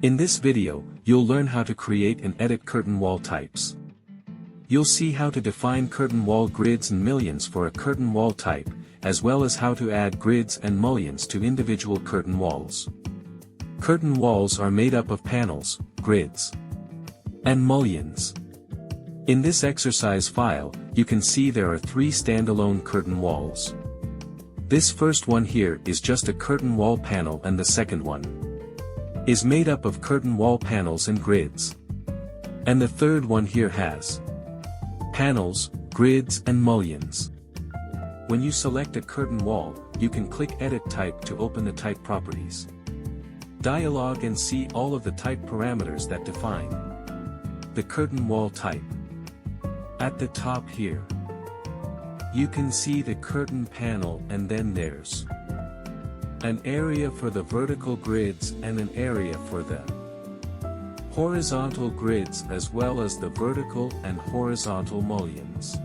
In this video, you'll learn how to create and edit curtain wall types. You'll see how to define curtain wall grids and mullions for a curtain wall type, as well as how to add grids and mullions to individual curtain walls. Curtain walls are made up of panels, grids, and mullions. In this exercise file, you can see there are 3 standalone curtain walls. This first one here is just a curtain wall panel, and the second one is made up of curtain wall panels and grids. And the third one here has panels, grids and mullions. When you select a curtain wall, you can click Edit Type to open the type properties dialog and see all of the type parameters that define the curtain wall type. At the top here, you can see the curtain panel, and then there's an area for the vertical grids and an area for the horizontal grids, as well as the vertical and horizontal mullions.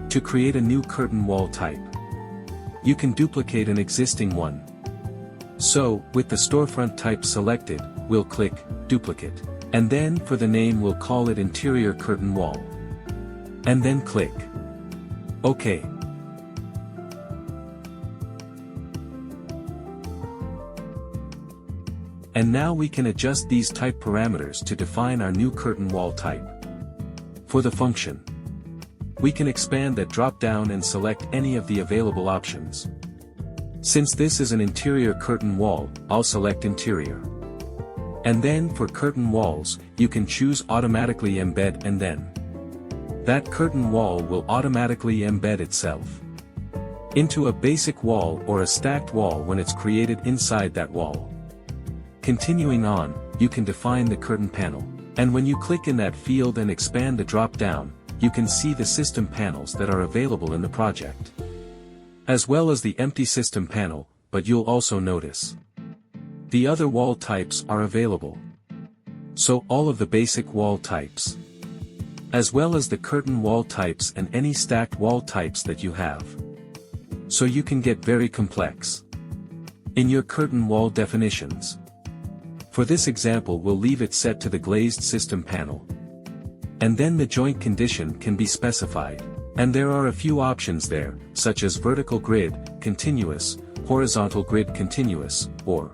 To create a new curtain wall type, you can duplicate an existing one. So, with the storefront type selected, we'll click Duplicate. And then for the name we'll call it Interior Curtain Wall. And then click OK. And now we can adjust these type parameters to define our new curtain wall type. For the function, we can expand that drop-down and select any of the available options. Since this is an interior curtain wall, I'll select Interior. And then for curtain walls, you can choose Automatically Embed, and then that curtain wall will automatically embed itself into a basic wall or a stacked wall when it's created inside that wall. Continuing on, you can define the curtain panel. And when you click in that field and expand the drop-down, you can see the system panels that are available in the project, as well as the empty system panel, but you'll also notice the other wall types are available. So all of the basic wall types, as well as the curtain wall types and any stacked wall types that you have. So you can get very complex in your curtain wall definitions. For this example, we'll leave it set to the glazed system panel. And then the joint condition can be specified. And there are a few options there, such as vertical grid, continuous, horizontal grid continuous, or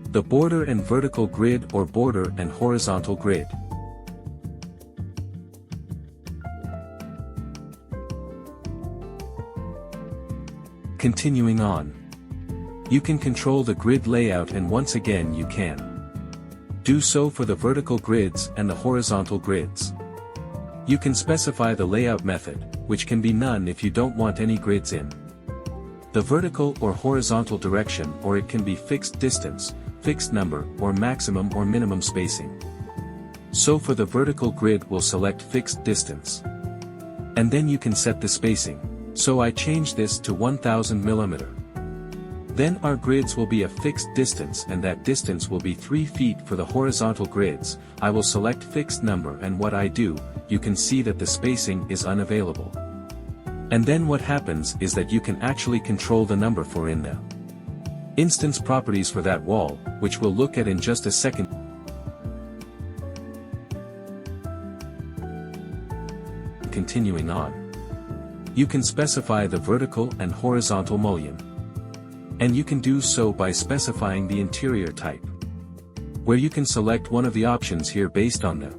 the border and vertical grid or border and horizontal grid. Continuing on, you can control the grid layout, and once again you can do so for the vertical grids and the horizontal grids. You can specify the layout method, which can be none if you don't want any grids in the vertical or horizontal direction, or it can be fixed distance, fixed number, or maximum or minimum spacing. So for the vertical grid we'll select fixed distance. And then you can set the spacing. So I change this to 1000 mm. Then our grids will be a fixed distance, and that distance will be 3 feet for the horizontal grids. I will select fixed number, and what I do, you can see that the spacing is unavailable. And then what happens is that you can actually control the number for in the instance properties for that wall, which we'll look at in just a second. Continuing on, you can specify the vertical and horizontal mullion. And you can do so by specifying the interior type, where you can select one of the options here based on the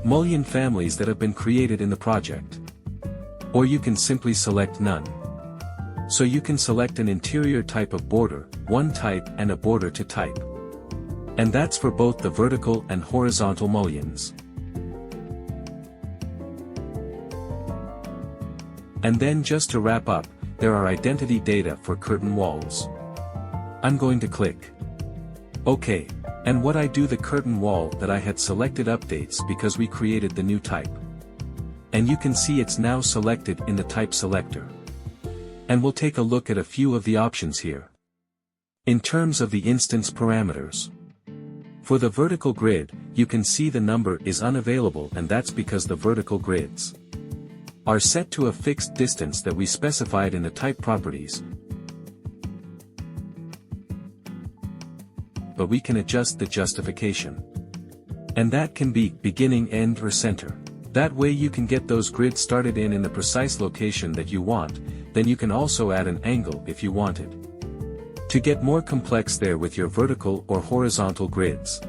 mullion families that have been created in the project. Or you can simply select none. So you can select an interior type of border, one type, and a border to type. And that's for both the vertical and horizontal mullions. And then just to wrap up, there are identity data for curtain walls. I'm going to click OK. And what I do, the curtain wall that I had selected updates because we created the new type. And you can see it's now selected in the type selector. And we'll take a look at a few of the options here. In terms of the instance parameters. For the vertical grid, you can see the number is unavailable, and that's because the vertical grids are set to a fixed distance that we specified in the type properties. But we can adjust the justification. And that can be beginning, end, or center. That way you can get those grids started in the precise location that you want. Then you can also add an angle if you wanted to get more complex there with your vertical or horizontal grids.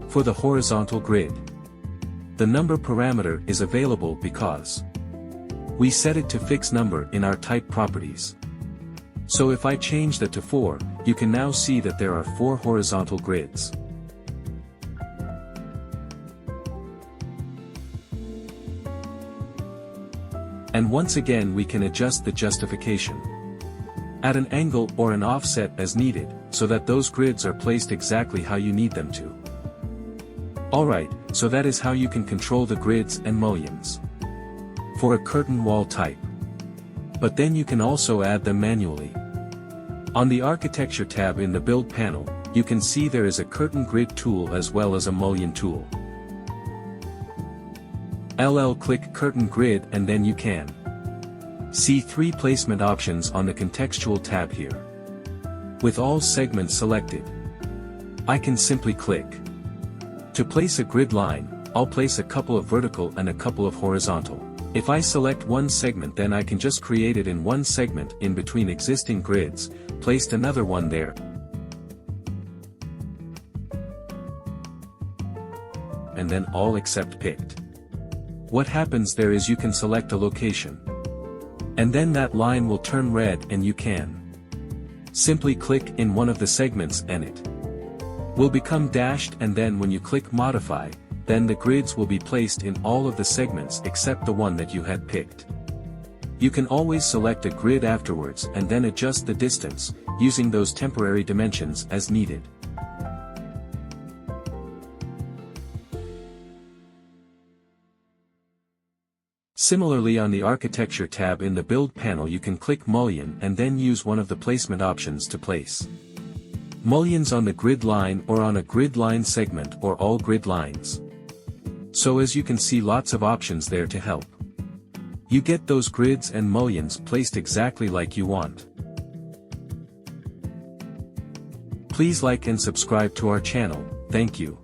For the horizontal grid, the number parameter is available because we set it to fixed number in our type properties. So if I change that to 4, you can now see that there are 4 horizontal grids. And once again we can adjust the justification at an angle or an offset as needed, so that those grids are placed exactly how you need them to. Alright, so that is how you can control the grids and mullions for a curtain wall type. But then you can also add them manually. On the Architecture tab in the Build panel, you can see there is a curtain grid tool as well as a mullion tool. Click Curtain Grid, and then you can see 3 placement options on the Contextual tab here. With all segments selected, I can simply click. To place a grid line, I'll place a couple of vertical and a couple of horizontal. If I select one segment, then I can just create it in one segment in between existing grids, placed another one there. And then all except picked. What happens there is you can select a location. And then that line will turn red, and you can simply click in one of the segments and it will become dashed, and then when you click modify, then the grids will be placed in all of the segments except the one that you had picked. You can always select a grid afterwards and then adjust the distance, using those temporary dimensions as needed. Similarly, on the Architecture tab in the Build panel you can click Mullion and then use one of the placement options to place mullions on the grid line or on a grid line segment or all grid lines. So as you can see, lots of options there to help you get those grids and mullions placed exactly like you want. Please like and subscribe to our channel. Thank you.